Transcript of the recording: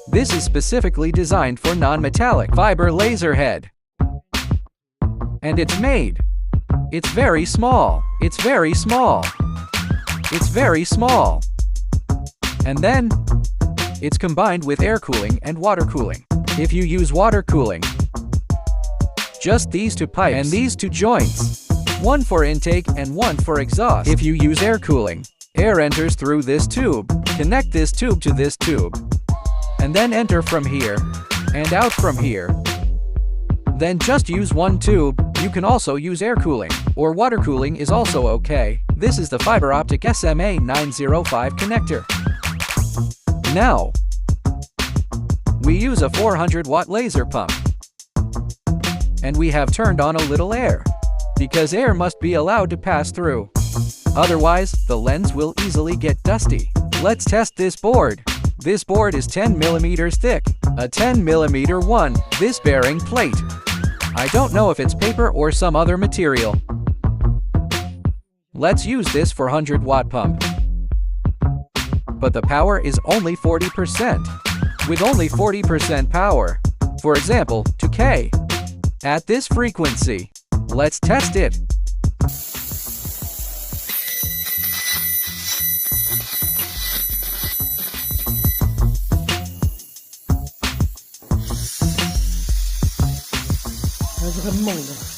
This is specifically designed for non-metallic fiber laser head. And it's made. It's very small. It's very small. It's very small. And then, it's combined with air cooling and water cooling. If you use water cooling, just these two pipes and these two joints, one for intake and one for exhaust. If you use air cooling, air enters through this tube. Connect this tube to this tube, and then enter from here and out from here. Then just use one tube. You can also use air cooling, or water cooling is also okay. This is the fiber optic SMA905 connector. Now, we use a 400-watt laser pump. And we have turned on a little air, because air must be allowed to pass through. Otherwise, the lens will easily get dusty. Let's test this board. This board is 10 millimeters thick, a 10 millimeter one. This bearing plate, I don't know if it's paper or some other material. Let's use this for 100-watt pump. But the power is only 40%. With only 40% power, for example, 2K, at this frequency, let's test it.还是很猛的。